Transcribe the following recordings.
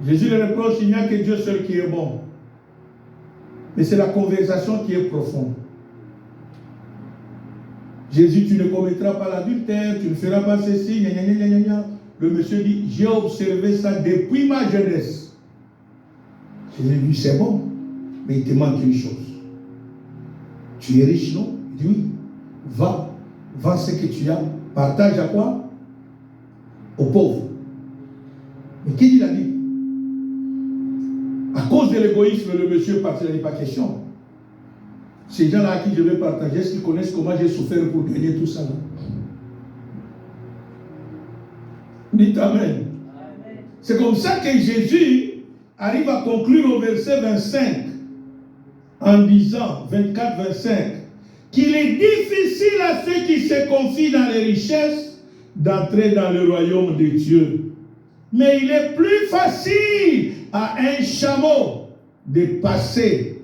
Jésus le reproche, il n'y a que Dieu seul qui est bon. Mais c'est la conversation qui est profonde. Jésus, tu ne commettras pas l'adultère, tu ne feras pas ceci, gna, gna, gna, gna, gna. Le monsieur dit, j'ai observé ça depuis ma jeunesse. Jésus dit, c'est bon, mais il te manque une chose. Tu es riche, non? Il dit, oui. Va ce que tu as. Partage à quoi? Aux pauvres. Mais qui dit la Bible? À cause de l'égoïsme, le monsieur partage, il n'est pas question. Ces gens-là à qui je vais partager, est-ce qu'ils connaissent comment j'ai souffert pour gagner tout ça là? Dites Amen. C'est comme ça que Jésus arrive à conclure au verset 25 en disant, 24-25, qu'il est difficile à ceux qui se confient dans les richesses d'entrer dans le royaume de Dieu. Mais il est plus facile à un chameau de passer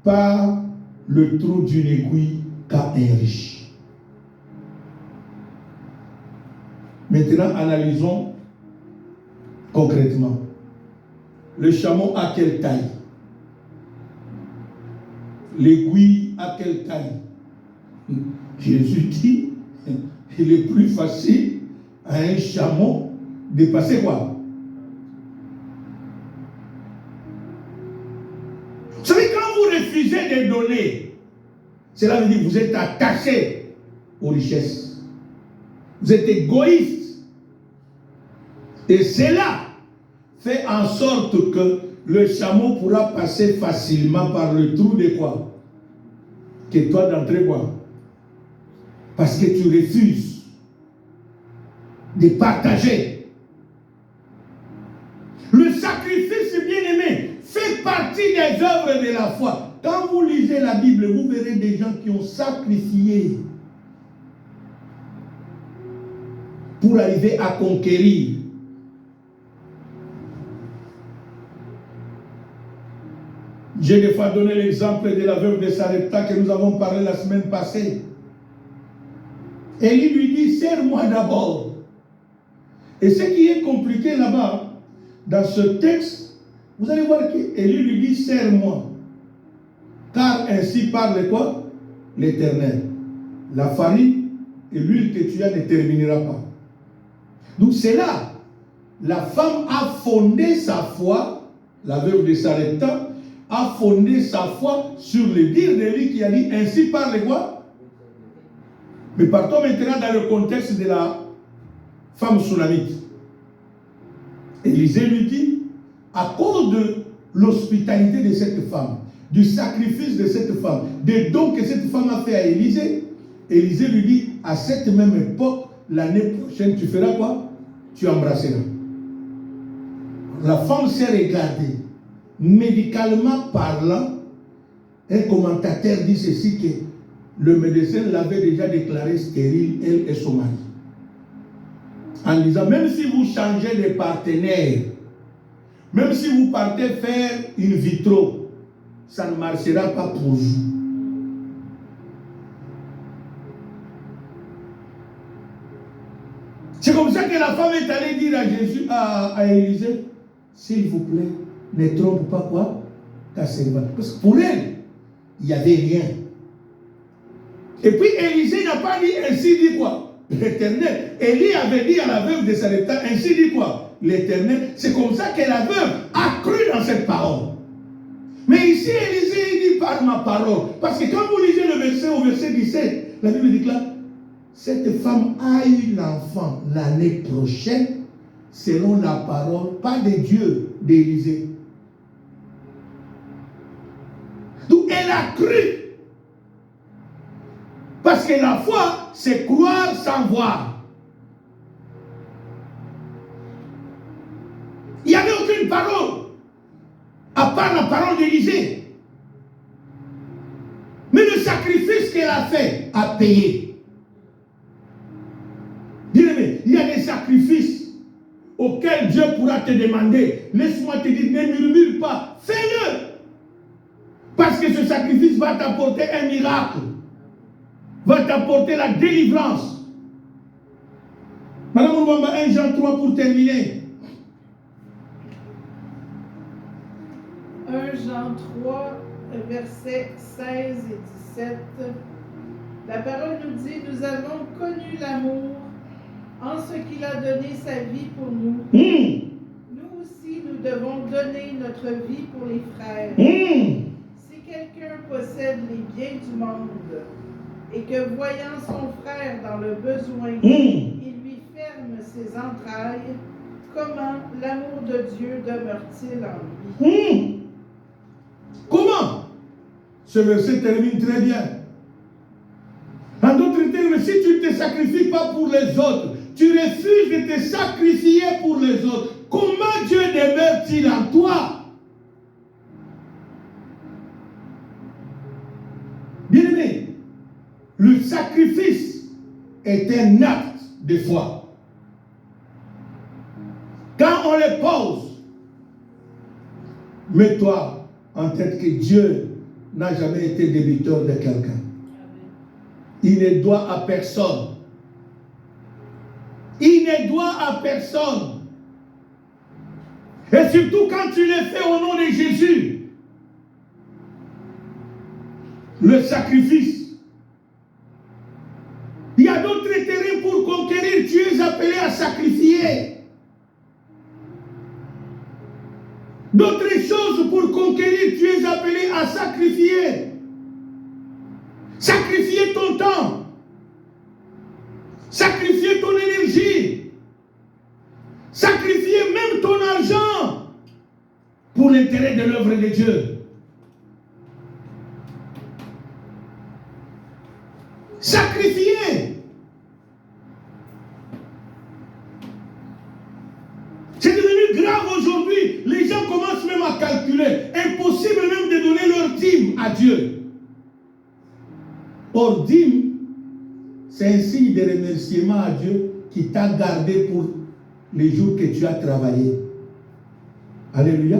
par le trou d'une aiguille qu'à un riche. Maintenant, analysons concrètement. Le chameau a quelle taille? L'aiguille a quelle taille? Jésus dit, il est plus facile à un chameau de passer quoi? Vous savez, quand vous refusez de donner, cela veut dire que vous êtes attaché aux richesses. Vous êtes égoïste. Et cela fait en sorte que le chameau pourra passer facilement par le trou de quoi? Que toi d'entrer quoi? Parce que tu refuses de partager. Le sacrifice, bien-aimé, fait partie des œuvres de la foi. Quand vous lisez la Bible, vous verrez des gens qui ont sacrifié pour arriver à conquérir. J'ai des fois donné l'exemple de la veuve de Sarepta que nous avons parlé la semaine passée. Élie lui dit, sers-moi d'abord. Et ce qui est compliqué là-bas, dans ce texte, vous allez voir qu'Élie lui dit, sers-moi. Car ainsi parle quoi? L'Éternel. La farine et l'huile que tu as ne terminera pas. Donc c'est là, la femme a fondé sa foi, la veuve de Sarepta, a fondé sa foi sur le dire d'Élie qui a dit, ainsi parle quoi? Mais partons maintenant dans le contexte de la femme sunamite. Élisée lui dit, à cause de l'hospitalité de cette femme, du sacrifice de cette femme, des dons que cette femme a fait à Élisée, Élisée lui dit, à cette même époque, l'année prochaine, tu feras quoi? Tu embrasseras. La femme s'est regardée. Médicalement parlant, un commentateur dit ceci que le médecin l'avait déjà déclaré stérile, elle et son mari. En disant, même si vous changez de partenaire, même si vous partez faire une vitro, ça ne marchera pas pour vous. C'est comme ça que la femme est allée dire à Jésus, à Élisée, s'il vous plaît, ne trompe pas quoi? Ta servante. Parce que pour elle, il n'y avait rien. Et puis Élisée n'a pas dit ainsi dit quoi? L'Éternel. Élie avait dit à la veuve de Sarepta, ainsi dit quoi? L'Éternel. C'est comme ça que la veuve a cru dans cette parole. Mais ici, Élisée dit par ma parole. Parce que quand vous lisez le verset au verset 17, la Bible dit là, cette femme a eu l'enfant l'année prochaine, selon la parole, pas de Dieu, d'Élisée. Donc elle a cru. Parce que la foi, c'est croire sans voir. Il n'y avait aucune parole, à part la parole d'Élisée. Mais le sacrifice qu'elle a fait a payé. Dis-le, il y a des sacrifices auxquels Dieu pourra te demander. Laisse-moi te dire, ne murmure pas, fais-le. Parce que ce sacrifice va t'apporter un miracle. Va t'apporter la délivrance. Madame Oubamba, 1 Jean 3 pour terminer. 1 Jean 3, versets 16 et 17. La parole nous dit, nous avons connu l'amour en ce qu'il a donné sa vie pour nous. Nous aussi, nous devons donner notre vie pour les frères. Si quelqu'un possède les biens du monde et que voyant son frère dans le besoin, il lui ferme ses entrailles, comment l'amour de Dieu demeure-t-il en lui? Comment? Ce verset termine très bien. En d'autres termes, si tu ne te sacrifies pas pour les autres, tu refuses de te sacrifier pour les autres, comment Dieu demeure-t-il en toi? Bien-aimé, le sacrifice est un acte de foi. Quand on le pose, mets-toi en tête que Dieu n'a jamais été débiteur de quelqu'un. Il ne doit à personne. Il ne doit à personne. Et surtout quand tu le fais au nom de Jésus. Le sacrifice. Il y a d'autres terrains pour conquérir. Tu es appelé à sacrifier. D'autres choses pour conquérir. Tu es appelé à sacrifier. Sacrifier ton temps. Sacrifier ton énergie. Sacrifier même ton argent pour l'intérêt de l'œuvre de Dieu. Sacrifier. C'est devenu grave aujourd'hui. Les gens commencent même à calculer. Impossible même de donner leur dîme à Dieu. Or, dîme, c'est un signe de remerciement à Dieu qui t'a gardé pour les jours que tu as travaillé. Alléluia.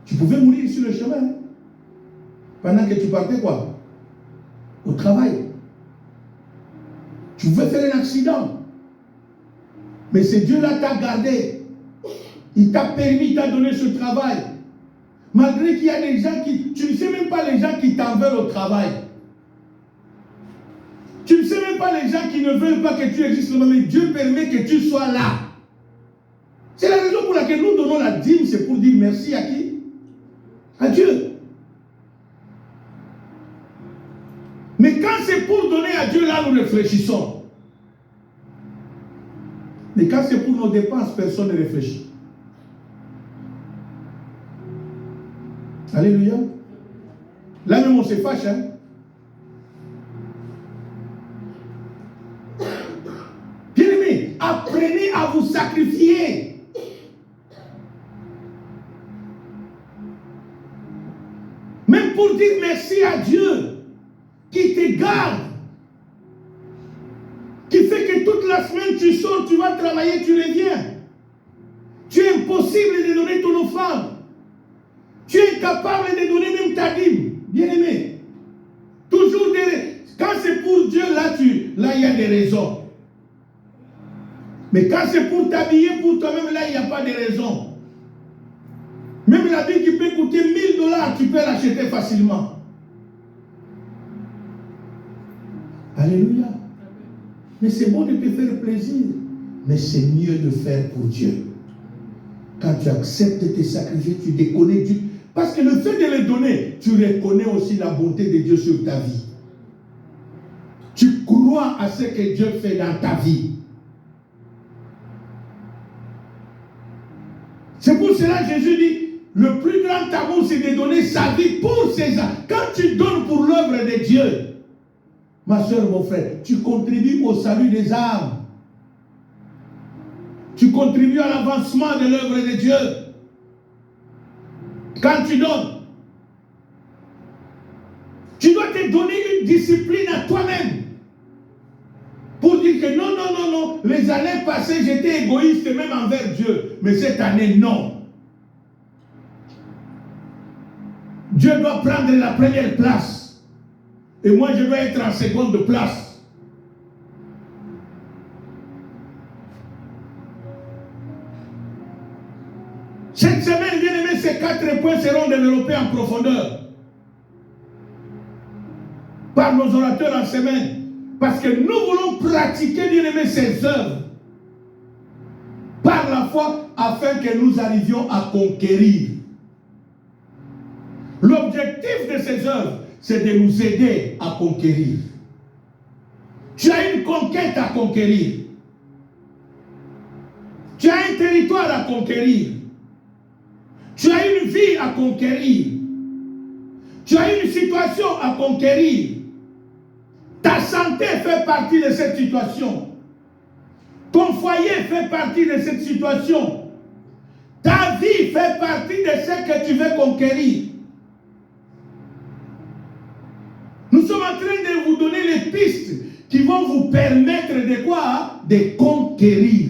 Tu pouvais mourir sur le chemin. Pendant que tu partais quoi? Au travail. Tu pouvais faire un accident. Mais ce Dieu-là t'a gardé. Il t'a permis, il t'a donné ce travail. Malgré qu'il y a des gens qui... Tu ne sais même pas les gens qui t'en veulent au travail. Tu ne sais même pas les gens qui ne veulent pas que tu existes, mais Dieu permet que tu sois là. C'est la raison pour laquelle nous donnons la dîme, c'est pour dire merci à qui? À Dieu. Mais quand c'est pour donner à Dieu, là nous réfléchissons. Mais quand c'est pour nos dépenses, personne ne réfléchit. Alléluia. Là même on se fâche, hein. Bien-aimés, apprenez à vous sacrifier. Même pour dire merci à Dieu qui te garde, qui fait que toute la semaine tu sors, tu vas travailler, tu reviens. Tu es impossible de donner ton offrande. Tu es incapable de donner même ta dîme. Bien-aimé, toujours quand c'est pour Dieu, là il y a des raisons. Mais quand c'est pour t'habiller pour toi-même, là il n'y a pas de raison. Même l'habit qui peut coûter $1000, tu peux l'acheter facilement. Alléluia. Mais c'est bon de te faire plaisir. Mais c'est mieux de faire pour Dieu. Quand tu acceptes de te sacrifier, tu déconnais Dieu. Parce que le fait de le donner, tu reconnais aussi la bonté de Dieu sur ta vie. Tu crois à ce que Dieu fait dans ta vie. C'est pour cela que Jésus dit, le plus grand amour, c'est de donner sa vie pour ses âmes. Quand tu donnes pour l'œuvre de Dieu, ma soeur, mon frère, tu contribues au salut des âmes. Tu contribues à l'avancement de l'œuvre de Dieu. Quand tu donnes, tu dois te donner une discipline à toi-même. Pour dire que non, non, non, non, les années passées, j'étais égoïste même envers Dieu. Mais cette année, non. Dieu doit prendre la première place. Et moi, je dois être en seconde place. Cette semaine, bien aimé, ces 4 points seront développés en profondeur par nos orateurs en semaine. Parce que nous voulons pratiquer, bien aimé, ces œuvres par la foi afin que nous arrivions à conquérir. L'objectif de ces œuvres, c'est de nous aider à conquérir. Tu as une conquête à conquérir. Tu as un territoire à conquérir. Tu as une vie à conquérir. Tu as une situation à conquérir. Ta santé fait partie de cette situation. Ton foyer fait partie de cette situation. Ta vie fait partie de ce que tu veux conquérir. Nous sommes en train de vous donner les pistes qui vont vous permettre de quoi? De conquérir.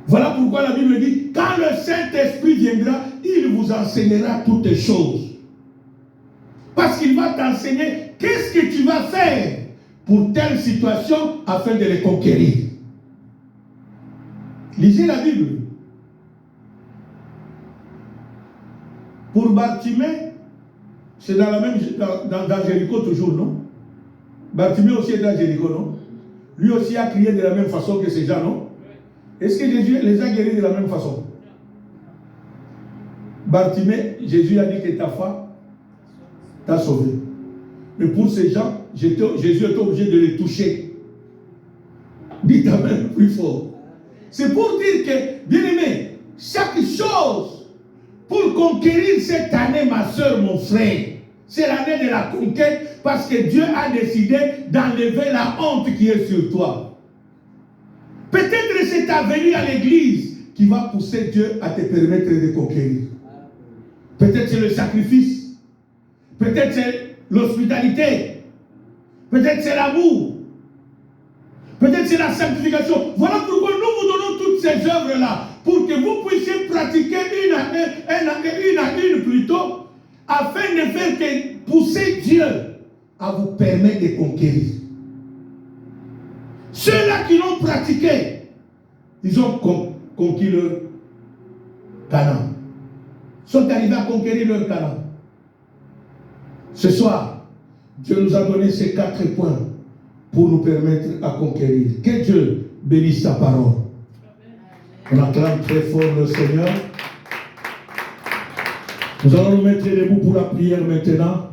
Voilà pourquoi la Bible dit, quand le Saint-Esprit viendra, il vous enseignera toutes choses. Parce qu'il va t'enseigner qu'est-ce que tu vas faire pour telle situation afin de les conquérir. Lisez la Bible. Pour Bartimée, c'est dans la même dans Jéricho toujours, non? Bartimée aussi est dans Jéricho, non? Lui aussi a crié de la même façon que ces gens, non? Est-ce que Jésus les a guéris de la même façon? Bartimée, Jésus a dit que ta foi t'a sauvé. Mais pour ces gens, Jésus était obligé de les toucher. Dites amen plus fort. C'est pour dire que, bien aimé, chaque chose pour conquérir cette année, ma soeur, mon frère, c'est l'année de la conquête parce que Dieu a décidé d'enlever la honte qui est sur toi. Peut-être c'est ta venue à l'église qui va pousser Dieu à te permettre de conquérir. Peut-être c'est le sacrifice. Peut-être c'est l'hospitalité. Peut-être c'est l'amour. Peut-être c'est la sanctification. Voilà pourquoi nous vous donnons toutes ces œuvres-là. Pour que vous puissiez pratiquer une à une plutôt. Afin de faire que pousser Dieu à vous permettre de conquérir. Ceux-là qui l'ont pratiqué, ils ont conquis leur Canaan. Ils sont arrivés à conquérir leur Canaan. Ce soir, Dieu nous a donné ces 4 points pour nous permettre à conquérir. Que Dieu bénisse sa parole. On acclame très fort le Seigneur. Nous allons nous mettre debout pour la prière maintenant.